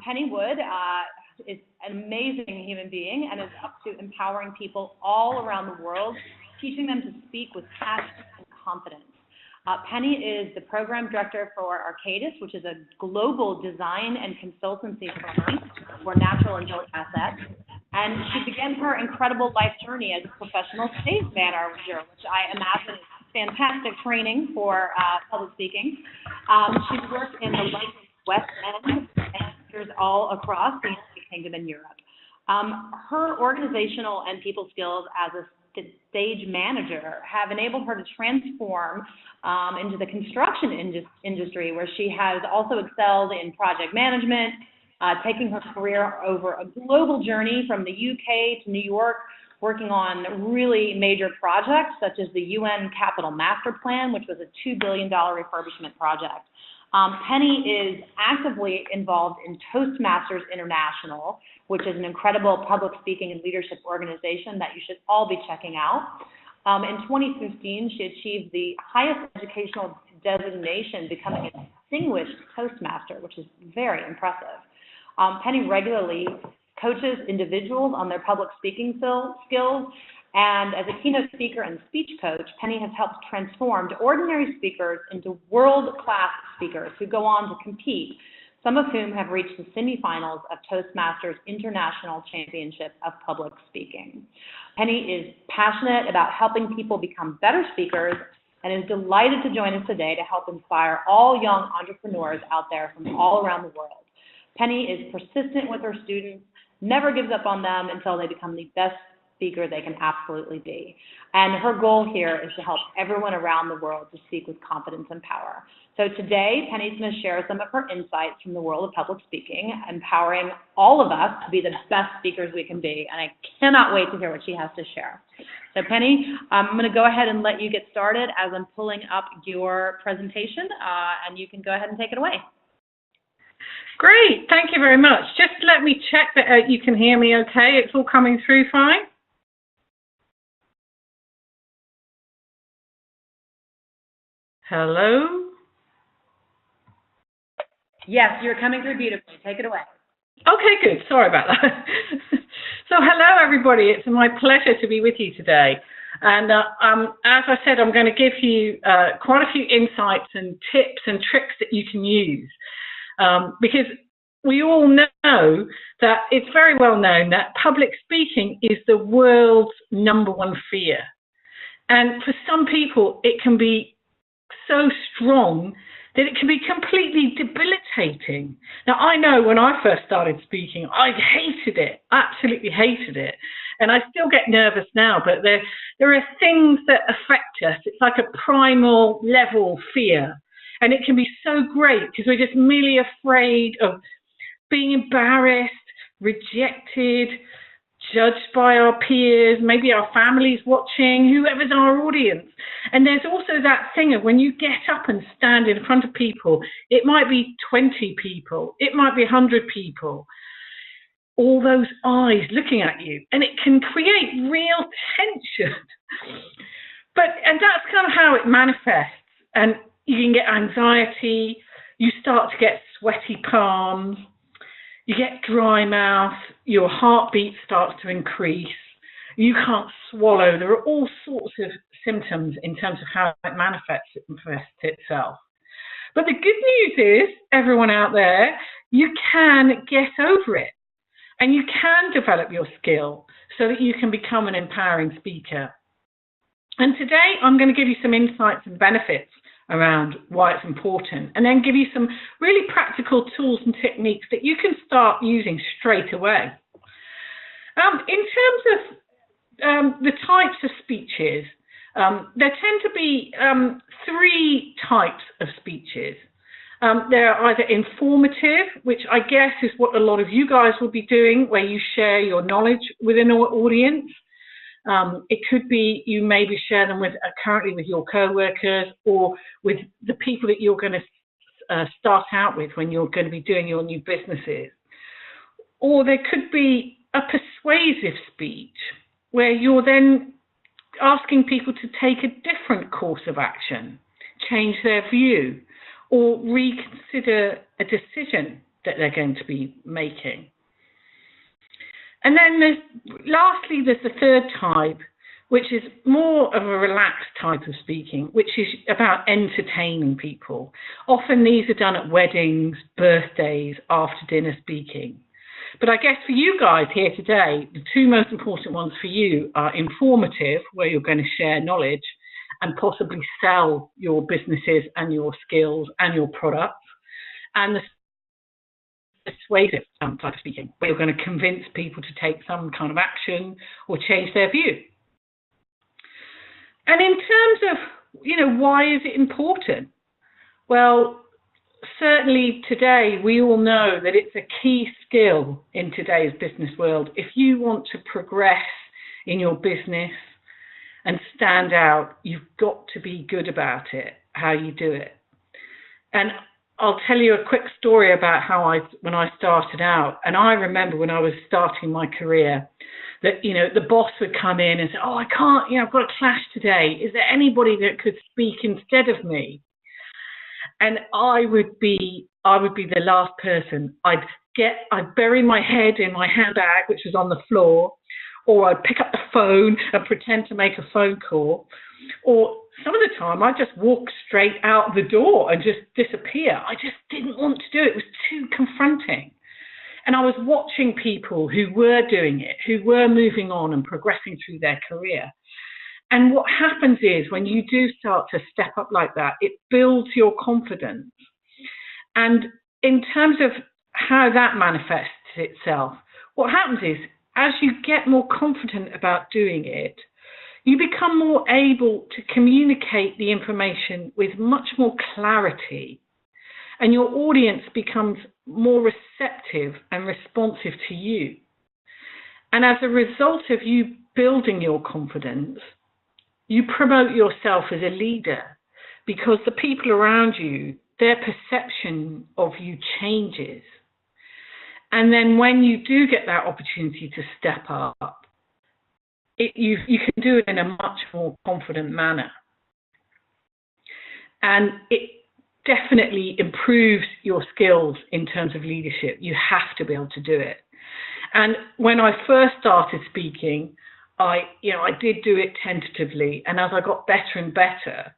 Penny Wood is an amazing human being and is up to empowering people all around the world, teaching them to speak with passion and confidence. Penny is the program director for Arcadis, which is a global design and consultancy firm for natural and built assets. And she began her incredible life journey as a professional stage manager, which I imagine is fantastic training for public speaking. She's worked in the West End and there's all across the United Kingdom and Europe. Her organizational and people skills as a stage manager have enabled her to transform into the construction industry, where she has also excelled in project management, taking her career over a global journey from the UK to New York, working on really major projects such as the UN Capital Master Plan, which was a $2 billion refurbishment project. Penny is actively involved in Toastmasters International, which is an incredible public speaking and leadership organization that you should all be checking out. In 2015, she achieved the highest educational designation, becoming a distinguished Toastmaster, which is very impressive. Penny regularly coaches individuals on their public speaking skills, and as a keynote speaker and speech coach, Penny has helped transform ordinary speakers into world-class speakers who go on to compete, some of whom have reached the semifinals of Toastmasters International Championship of Public Speaking. Penny is passionate about helping people become better speakers and is delighted to join us today to help inspire all young entrepreneurs out there from all around the world. Penny is persistent with her students, never gives up on them until they become the best speaker they can absolutely be. And her goal here is to help everyone around the world to speak with confidence and power. So today, Penny's going to share some of her insights from the world of public speaking, empowering all of us to be the best speakers we can be. And I cannot wait to hear what she has to share. So Penny, I'm going to go ahead and let you get started as I'm pulling up your presentation, and you can go ahead and take it away. Great, thank you very much. Just let me check that you can hear me okay. It's all coming through fine. Hello? Yes, you're coming through beautifully. Take it away. Okay, good. Sorry about that. So hello, everybody. It's my pleasure to be with you today. And as I said, I'm going to give you quite a few insights and tips and tricks that you can use. Because we all know that it's very well known that public speaking is the world's #1 fear. And for some people, it can be so strong that it can be completely debilitating. Now, I know when I first started speaking, I hated it, absolutely hated it. And I still get nervous now, but there are things that affect us. It's like a primal level fear. And it can be so great because we're just merely afraid of being embarrassed, rejected, judged by our peers, maybe our families watching, whoever's our audience. And there's also that thing of when you get up and stand in front of people, it might be 20 people, it might be 100 people, all those eyes looking at you, and it can create real tension. And that's kind of how it manifests. And you can get anxiety, you start to get sweaty palms, you get dry mouth, your heartbeat starts to increase, you can't swallow. There are all sorts of symptoms in terms of how it manifests itself. But the good news is, everyone out there, you can get over it and you can develop your skill so that you can become an empowering speaker. And today I'm going to give you some insights and benefits around why it's important, and then give you some really practical tools and techniques that you can start using straight away. In terms of the types of speeches, there tend to be 3 types of speeches. They're either informative, which I guess is what a lot of you guys will be doing, where you share your knowledge with an audience. It could be you maybe share them with currently with your co-workers or with the people that you're going to start out with when you're going to be doing your new businesses. Or there could be a persuasive speech where you're then asking people to take a different course of action, change their view, or reconsider a decision that they're going to be making. And then lastly, there's the third type, which is more of a relaxed type of speaking, which is about entertaining people. Often these are done at weddings, birthdays, after dinner speaking. But I guess for you guys here today, the two most important ones for you are informative, where you're going to share knowledge and possibly sell your businesses and your skills and your products, and the persuasive type of speaking, where you're going to convince people to take some kind of action or change their view. And in terms of, why is it important? Well, certainly today we all know that it's a key skill in today's business world. If you want to progress in your business and stand out, you've got to be good about it, how you do it. And I'll tell you a quick story about when I started out. And I remember when I was starting my career that, the boss would come in and say, oh, I can't, I've got a clash today. Is there anybody that could speak instead of me? And I would be the last person. I'd bury my head in my handbag, which was on the floor, or I'd pick up the phone and pretend to make a phone call, or some of the time I'd just walk straight out the door and just disappear. I just didn't want to do it. It was too confronting. And I was watching people who were doing it, who were moving on and progressing through their career. And what happens is when you do start to step up like that, it builds your confidence. And in terms of how that manifests itself, what happens is as you get more confident about doing it, you become more able to communicate the information with much more clarity, and your audience becomes more receptive and responsive to you. And as a result of you building your confidence, you promote yourself as a leader, because the people around you, their perception of you changes. And then when you do get that opportunity to step up, you can do it in a much more confident manner. And it definitely improves your skills in terms of leadership. You have to be able to do it. And when I first started speaking, I did do it tentatively. And as I got better and better,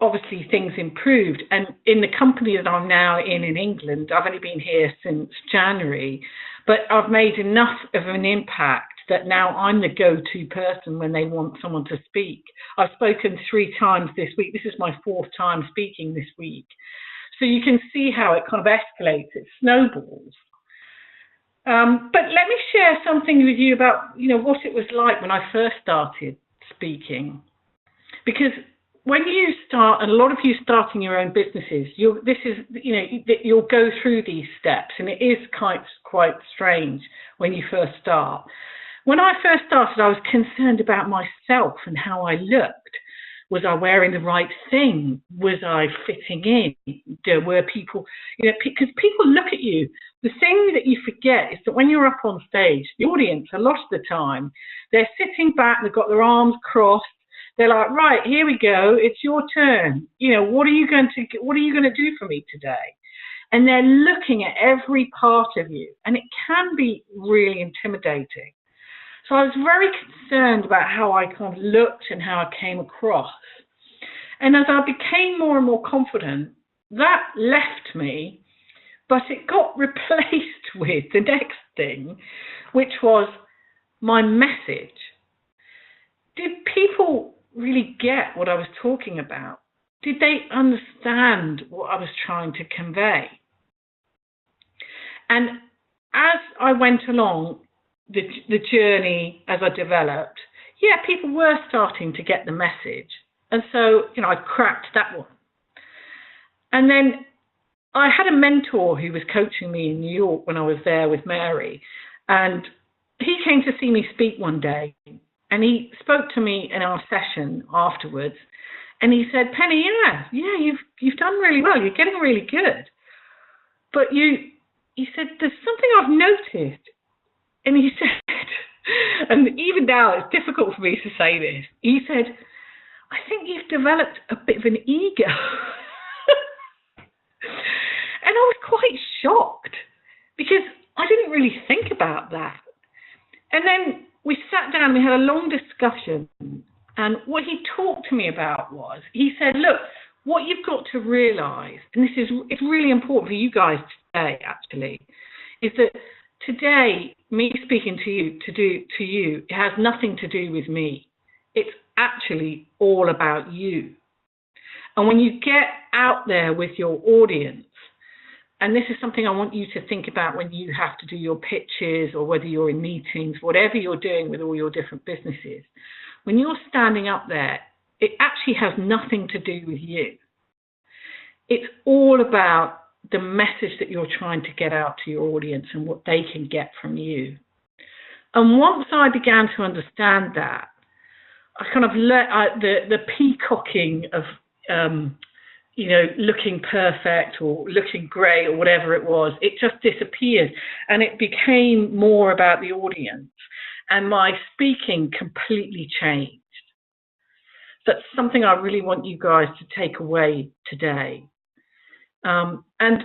obviously things improved. And in the company that I'm now in England, I've only been here since January, but I've made enough of an impact that now I'm the go-to person when they want someone to speak. I've spoken 3 times this week. This is my 4th time speaking this week. So you can see how it kind of escalates, it snowballs. But let me share something with you about, what it was like when I first started speaking. Because when you start, and a lot of you starting your own businesses, you'll go through these steps, and it is quite strange when you first start. When I first started, I was concerned about myself and how I looked. Was I wearing the right thing? Was I fitting in? Were people, because people look at you. The thing that you forget is that when you're up on stage, the audience, a lot of the time, they're sitting back, they've got their arms crossed. They're like, right, here we go. It's your turn. What are you going to do for me today? And they're looking at every part of you, and it can be really intimidating. So I was very concerned about how I kind of looked and how I came across. And as I became more and more confident, that left me, but it got replaced with the next thing, which was my message. Did people really get what I was talking about? Did they understand what I was trying to convey? And as I went along the journey, as I developed, people were starting to get the message. And so, I cracked that one. And then I had a mentor who was coaching me in New York when I was there with Mary. And he came to see me speak one day. And he spoke to me in our session afterwards. And he said, Penny, you've done really well. You're getting really good. But he said, there's something I've noticed. And he said, and even now it's difficult for me to say this, he said, I think you've developed a bit of an ego. And I was quite shocked because I didn't really think about that. And then we sat down, we had a long discussion, and what he talked to me about was, he said, look, what you've got to realise, and it's really important for you guys today actually, is that today, me speaking to you, it has nothing to do with me. It's actually all about you. And when you get out there with your audience, and this is something I want you to think about when you have to do your pitches or whether you're in meetings, whatever you're doing with all your different businesses, when you're standing up there, it actually has nothing to do with you. It's all about the message that you're trying to get out to your audience and what they can get from you. And once I began to understand that, I kind of let the peacocking of looking perfect or looking great or whatever it was, it just disappeared, and it became more about the audience, and my speaking completely changed. That's something I really want you guys to take away today. And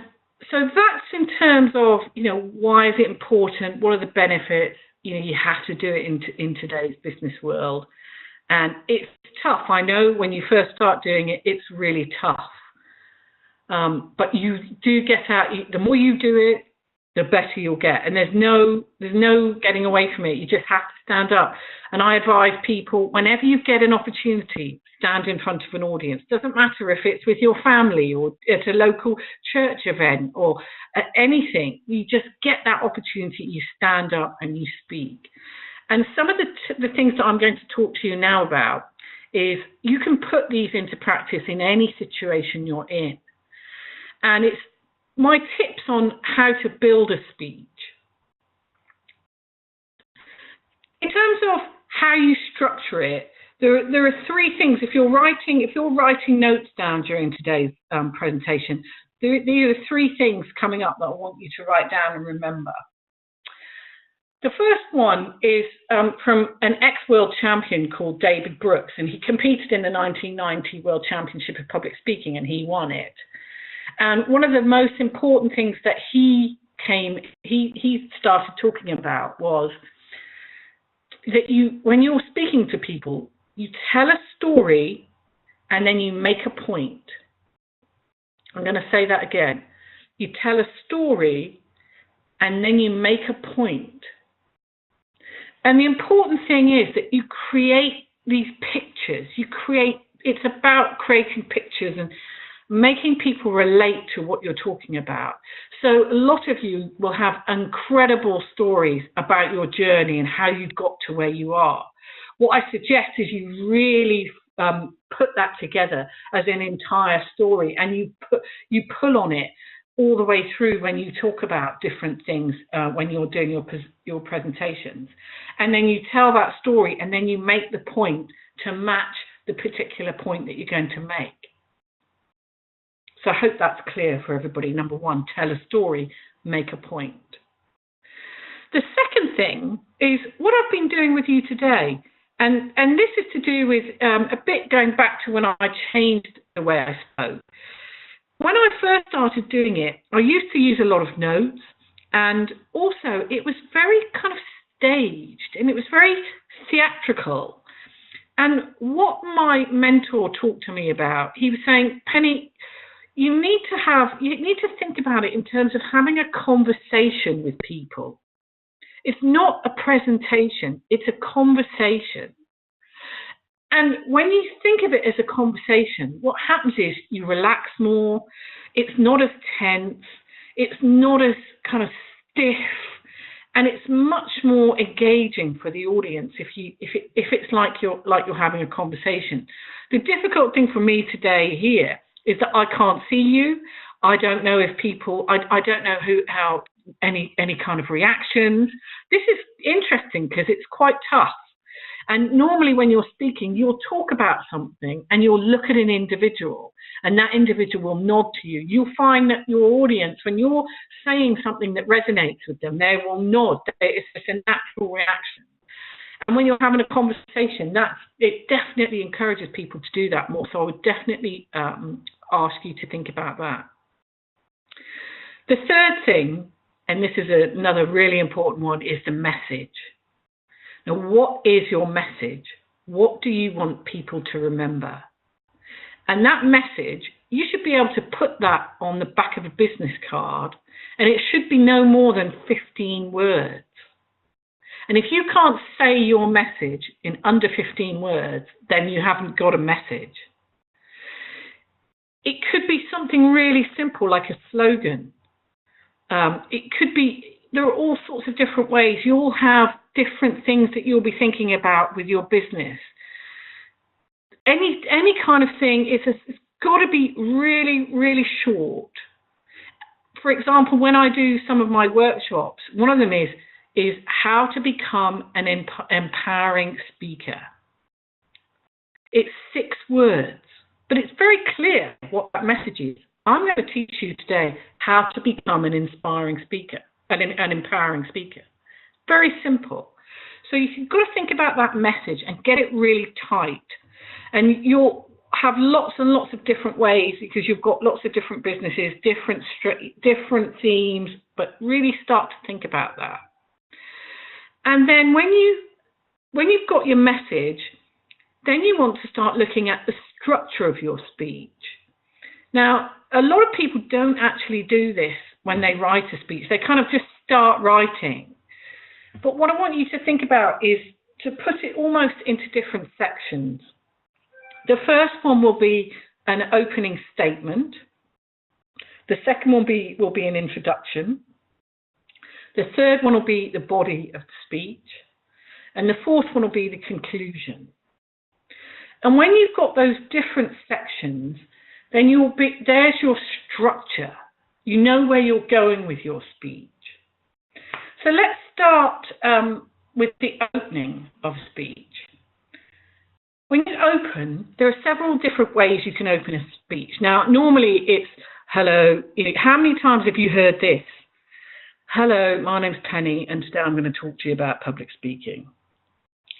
so that's in terms of, why is it important? What are the benefits? You have to do it in today's business world. And it's tough. I know when you first start doing it, it's really tough. But you do get out, the more you do it, the better you'll get. And there's no getting away from it. You just have to stand up. And I advise people, whenever you get an opportunity, stand in front of an audience. Doesn't matter if it's with your family or at a local church event or at anything. You just get that opportunity, you stand up and you speak. And some of the things that I'm going to talk to you now about is you can put these into practice in any situation you're in. And it's my tips on how to build a speech. In terms of how you structure it, there are three things. If you're writing notes down during today's presentation, there are three things coming up that I want you to write down and remember. The first one is from an ex-world champion called David Brooks, and he competed in the 1990 World Championship of Public Speaking, and he won it. And one of the most important things that he started talking about was that when you're speaking to people, you tell a story and then you make a point. I'm going to say that again. You tell a story and then you make a point. And the important thing is that you create these pictures. It's about creating pictures and making people relate to what you're talking about. So a lot of you will have incredible stories about your journey and how you got to where you are. What I suggest is you really put that together as an entire story, and you pull on it all the way through when you talk about different things when you're doing your presentations. And then you tell that story and then you make the point to match the particular point that you're going to make. So I hope that's clear for everybody. Number one, tell a story, make a point. The second thing is what I've been doing with you today. And this is to do with a bit going back to when I changed the way I spoke. When I first started doing it, I used to use a lot of notes, and also it was very kind of staged and it was very theatrical. And what my mentor talked to me about, he was saying, Penny, you need to think about it in terms of having a conversation with people. It's not a presentation, it's a conversation. And when you think of it as a conversation, what happens is you relax more, it's not as tense, it's not as kind of stiff, and it's much more engaging for the audience if it's like you're having a conversation. The difficult thing for me today here is that I can't see you. I don't know if people, I don't know how any kind of reactions. This is interesting because it's quite tough. And normally when you're speaking, you'll talk about something and you'll look at an individual and that individual will nod to you. You'll find that your audience, when you're saying something that resonates with them, they will nod. It's a natural reaction. And when you're having a conversation, it definitely encourages people to do that more. So I would definitely ask you to think about that. The third thing, and this is another really important one, is the message. Now, what is your message? What do you want people to remember? And that message, you should be able to put that on the back of a business card, and it should be no more than 15 words. And if you can't say your message in under 15 words, then you haven't got a message. It could be something really simple like a slogan. It could be, there are all sorts of different ways. You'll have different things that you'll be thinking about with your business. Any kind of thing, it's got to be really, really short. For example, when I do some of my workshops, one of them is how to become an empowering speaker. It's 6 words, but it's very clear what that message is. I'm going to teach you today how to become an inspiring speaker, an empowering speaker. Very simple. So you've got to think about that message and get it really tight. And you'll have lots and lots of different ways because you've got lots of different businesses, different themes, but really start to think about that. And then when you've got your message, then you want to start looking at the structure of your speech. Now, a lot of people don't actually do this when they write a speech. They kind of just start writing. But what I want you to think about is to put it almost into different sections. The first one will be an opening statement. The second one will be an introduction. The third one will be the body of the speech. And the fourth one will be the conclusion. And when you've got those different sections, then there's your structure. You know where you're going with your speech. So let's start with the opening of speech. When you open, there are several different ways you can open a speech. Now, normally it's, hello, how many times have you heard this? Hello, my name's Penny, and today I'm going to talk to you about public speaking.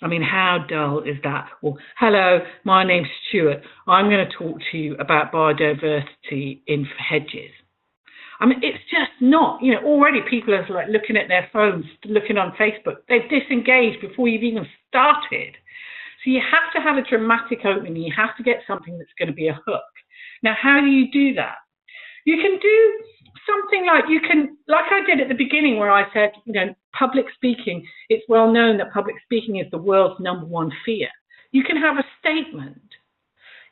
I mean, how dull is that? Or, hello, my name's Stuart. I'm going to talk to you about biodiversity in hedges. I mean, it's just not, already people are like looking at their phones, looking on Facebook. They've disengaged before you've even started. So you have to have a dramatic opening. You have to get something that's going to be a hook. Now, how do you do that? You can do something like I did at the beginning where I said, public speaking, it's well known that public speaking is the world's #1 fear. You can have a statement.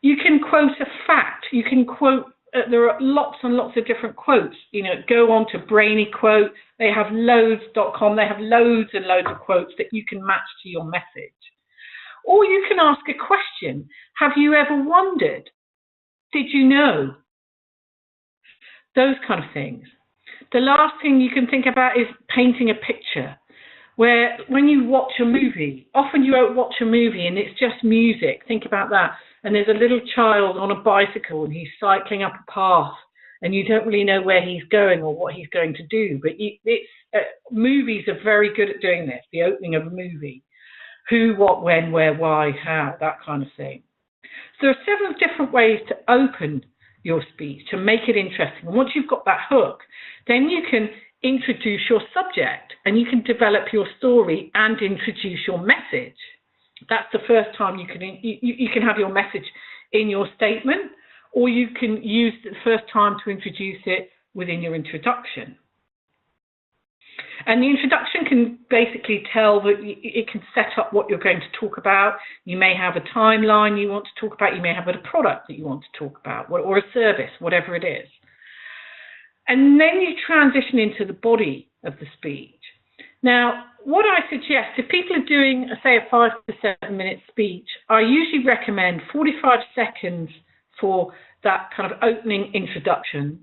You can quote a fact. You can quote, there are lots and lots of different quotes. Go on to Brainy Quote. They have loads.com. They have loads and loads of quotes that you can match to your message. Or you can ask a question. Have you ever wondered? Did you know? Those kind of things. The last thing you can think about is painting a picture, where when you watch a movie, often you won't watch a movie and it's just music. Think about that. And there's a little child on a bicycle and he's cycling up a path and you don't really know where he's going or what he's going to do. But movies are very good at doing this, the opening of a movie. Who, what, when, where, why, how, that kind of thing. So there are several different ways to open your speech, to make it interesting. And once you've got that hook, then you can introduce your subject and you can develop your story and introduce your message. That's the first time you can have your message in your statement, or you can use the first time to introduce it within your introduction. And the introduction can basically tell that it can set up what you're going to talk about. You may have a timeline you want to talk about. You may have a product that you want to talk about, or a service, whatever it is. And then you transition into the body of the speech. Now, what I suggest, if people are doing, say, a 5 to 7 minute speech, I usually recommend 45 seconds for that kind of opening introduction.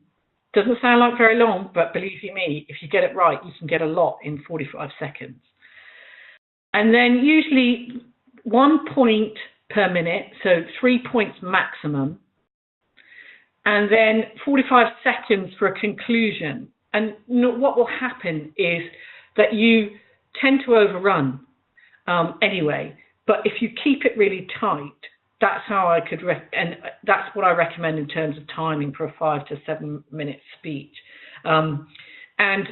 Doesn't sound like very long, but believe you me, if you get it right, you can get a lot in 45 seconds. And then usually 1 point per minute, so 3 points maximum. And then 45 seconds for a conclusion. And what will happen is that you tend to overrun anyway. But if you keep it really tight, that's how I could, and that's what I recommend in terms of timing for a 5 to 7 minute speech. And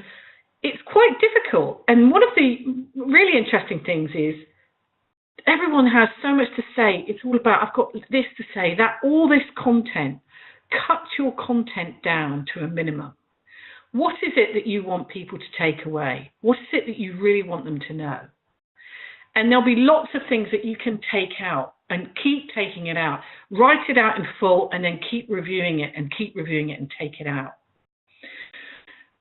it's quite difficult. And one of the really interesting things is everyone has so much to say. It's all about, I've got this to say, that, all this content. Cut your content down to a minimum. What is it that you want people to take away? What is it that you really want them to know? And there'll be lots of things that you can take out and keep taking it out. Write it out in full and then keep reviewing it and keep reviewing it and take it out.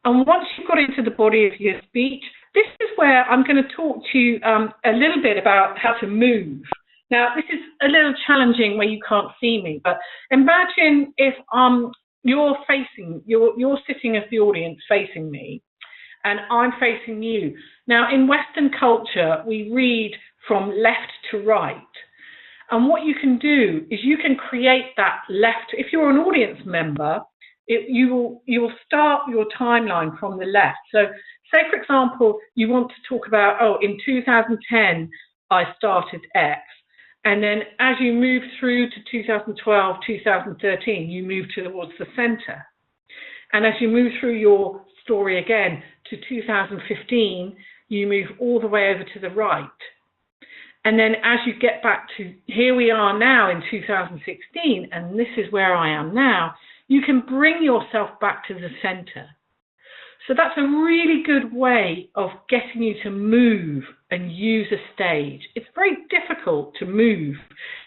And once you've got into the body of your speech, this is where I'm going to talk to you a little bit about how to move. Now, this is a little challenging where you can't see me, but imagine if you're sitting as the audience facing me, and I'm facing you. Now, in Western culture, we read from left to right. And what you can do is you can create that left. If you're an audience member, you will start your timeline from the left. So say, for example, you want to talk about, oh, in 2010, I started X. And then as you move through to 2012, 2013, you move towards the center. And as you move through your story again to 2015, you move all the way over to the right. And then as you get back to here we are now in 2016, and this is where I am now, you can bring yourself back to the center. So that's a really good way of getting you to move and use a stage. It's very difficult to move,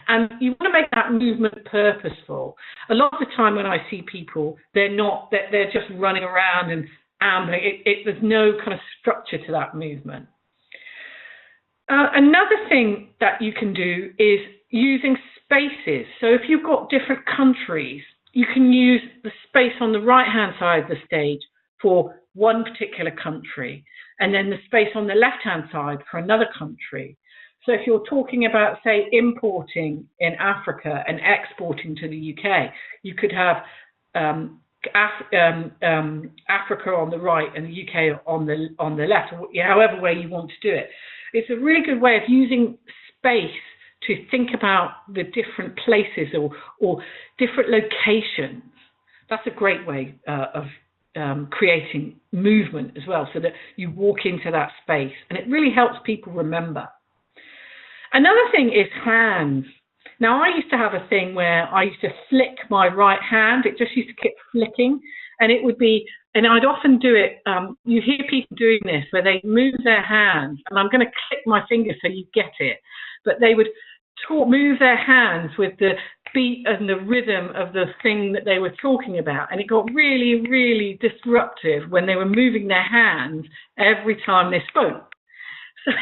and you want to make that movement purposeful. A lot of the time when I see people, they're just running around and ambling. There's no kind of structure to that movement. Another thing that you can do is using spaces. So if you've got different countries, you can use the space on the right-hand side of the stage for one particular country, and then the space on the left-hand side for another country. So if you're talking about, say, importing in Africa and exporting to the UK, you could have Africa on the right and the UK on the left, or however way you want to do it. It's a really good way of using space to think about the different places or different locations. That's a great way of creating movement as well, so that you walk into that space, and it really helps people remember. Another thing is hands. Now, I used to have a thing where I used to flick my right hand. It just used to keep flicking, and it would be, and I'd often do it, you hear people doing this where they move their hands, and I'm going to click my finger so you get it, but they would move their hands with the beat and the rhythm of the thing that they were talking about, and it got really, really disruptive when they were moving their hands every time they spoke. So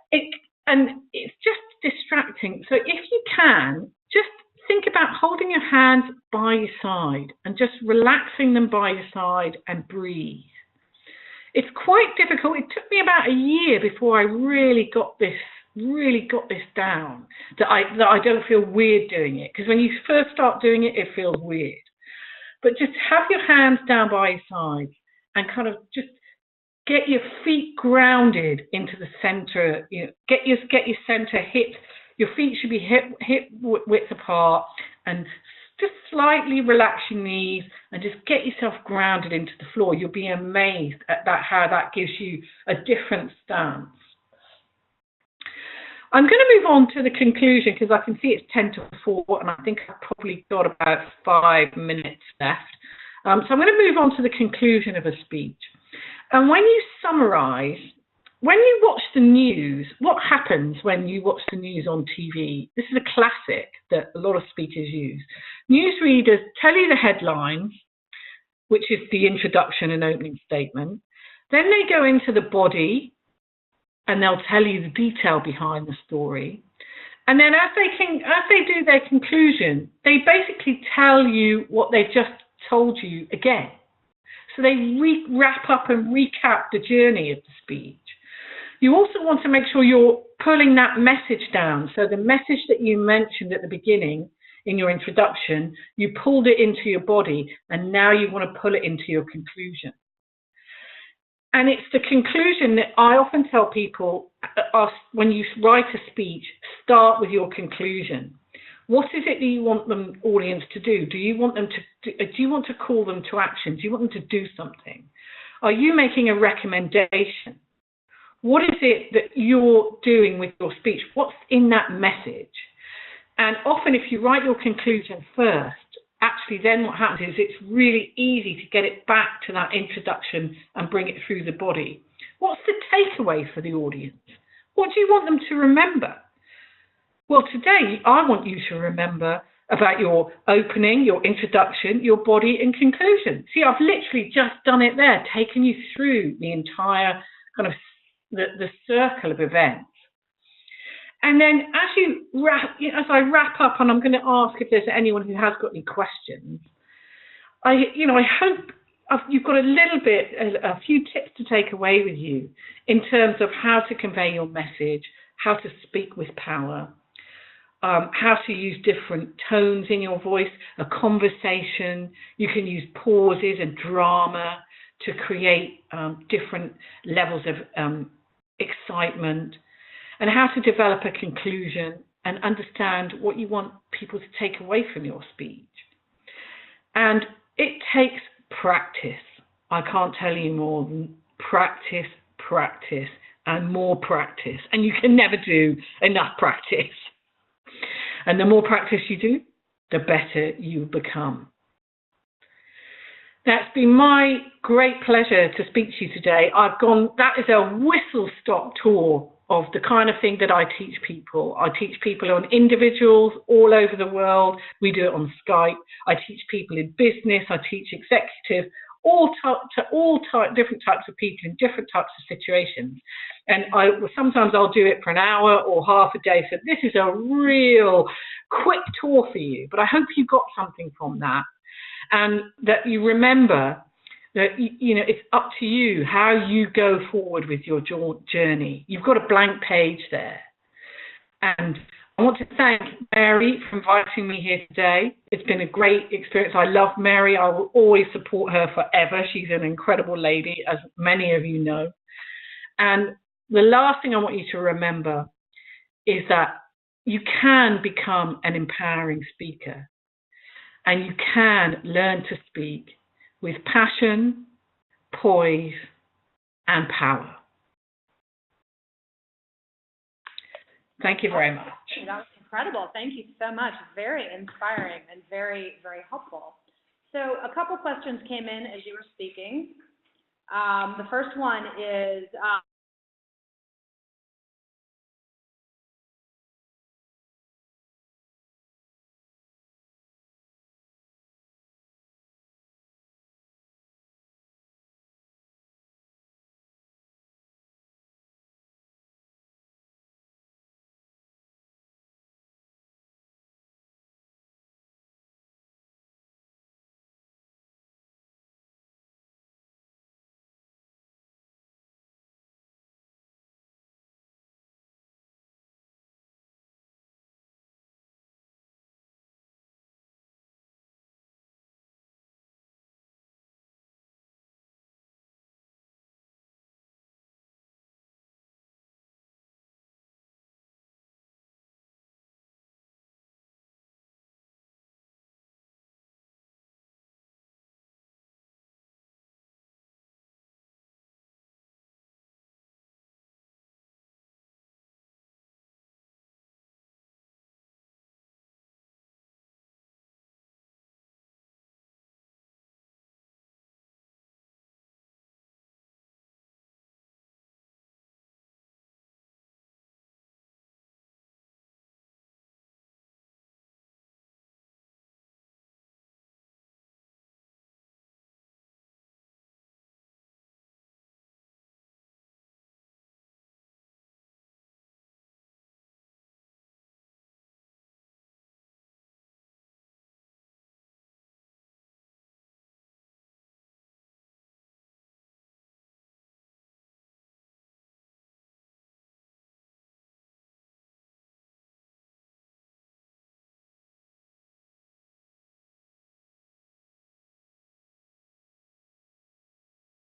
it's just distracting. So if you can, just think about holding your hands by your side and just relaxing them by your side and breathe. It's quite difficult. It took me about a year before I really got this down, that I don't feel weird doing it, because when you first start doing it, it feels weird. But just have your hands down by your sides and kind of just get your feet grounded into the center. Get your center hip. Your feet should be hip width apart, and just slightly relax your knees and just get yourself grounded into the floor. You'll be amazed at how that gives you a different stance. I'm going to move on to the conclusion, because I can see it's 10 to 4, and I think I've probably got about 5 minutes left. So I'm going to move on to the conclusion of a speech. And when you summarize, when you watch the news, what happens when you watch the news on TV? This is a classic that a lot of speakers use. Newsreaders tell you the headlines, which is the introduction and opening statement. Then they go into the body, and they'll tell you the detail behind the story. And then as they do their conclusion, they basically tell you what they've just told you again. So they wrap up and recap the journey of the speech. You also want to make sure you're pulling that message down. So the message that you mentioned at the beginning in your introduction, you pulled it into your body, and now you want to pull it into your conclusion. And it's the conclusion that I often tell people, when you write a speech, start with your conclusion. What is it that you want the audience to do? Do you want them to do you want to call them to action? Do you want them to do something? Are you making a recommendation? What is it that you're doing with your speech? What's in that message? And often if you write your conclusion first, actually then what happens is it's really easy to get it back to that introduction and bring it through the body. What's the takeaway for the audience? What do you want them to remember? Well, today I want you to remember about your opening, your introduction, your body and conclusion. See, I've literally just done it there, taken you through the entire kind of the circle of events. And then as I wrap up, and I'm going to ask if there's anyone who has got any questions, I hope you've got a few tips to take away with you in terms of how to convey your message, how to speak with power, how to use different tones in your voice, a conversation. You can use pauses and drama to create different levels of excitement, and how to develop a conclusion and understand what you want people to take away from your speech. And it takes practice. I can't tell you more than practice, practice, and more practice. And you can never do enough practice. And the more practice you do, the better you become. That's been my great pleasure to speak to you today. That is a whistle-stop tour of the kind of thing that I teach people. I teach people on individuals all over the world. We do it on Skype. I teach people in business. I teach executives, different types of people in different types of situations. And sometimes I'll do it for an hour or half a day. So this is a real quick tour for you. But I hope you got something from that. And that you remember that, it's up to you how you go forward with your journey. You've got a blank page there. And I want to thank Mary for inviting me here today. It's been a great experience. I love Mary. I will always support her forever. She's an incredible lady, as many of you know. And the last thing I want you to remember is that you can become an empowering speaker. And you can learn to speak with passion, poise, and power. Thank you very much. That was incredible. Thank you so much. Very inspiring and very, very helpful. So a couple questions came in as you were speaking. The first one is,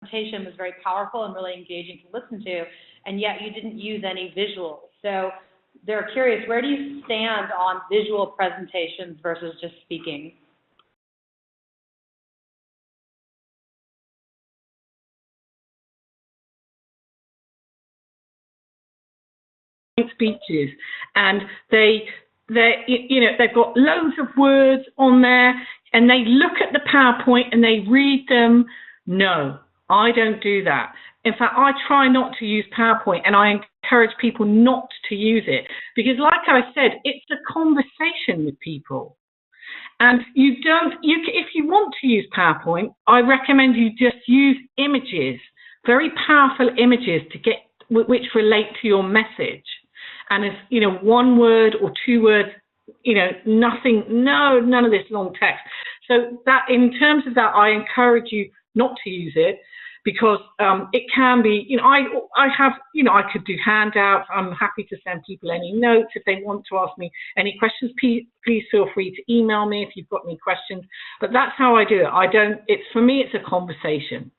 presentation was very powerful and really engaging to listen to, and yet you didn't use any visuals. So they're curious, where do you stand on visual presentations versus just speaking? Speeches, and they've got loads of words on there, and they look at the PowerPoint and they read them. No, I don't do that. In fact, I try not to use PowerPoint, and I encourage people not to use it, because like I said, it's a conversation with people. And if you want to use PowerPoint, I recommend you just use images, very powerful images which relate to your message. And if, one word or 2 words, none of this long text. So that, in terms of that, I encourage you not to use it, because it can be, I could do handouts. I'm happy to send people any notes if they want to ask me any questions. Please feel free to email me if you've got any questions. But that's how I do it. For me, it's a conversation.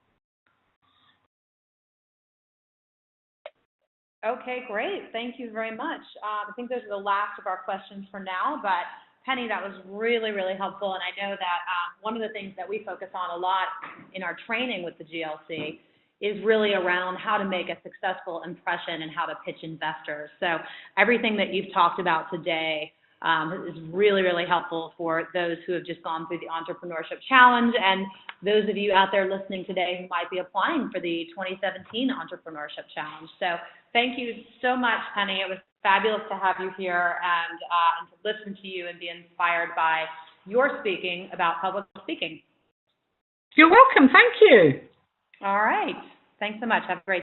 Okay, great. Thank you very much. I think those are the last of our questions for now, but Penny, that was really, really helpful. And I know that one of the things that we focus on a lot in our training with the GLC is really around how to make a successful impression and how to pitch investors. So everything that you've talked about today is really, really helpful for those who have just gone through the Entrepreneurship Challenge, and those of you out there listening today who might be applying for the 2017 Entrepreneurship Challenge. So thank you so much, Penny. It was fabulous to have you here and to listen to you and be inspired by your speaking about public speaking. You're welcome. Thank you. All right. Thanks so much. Have a great day.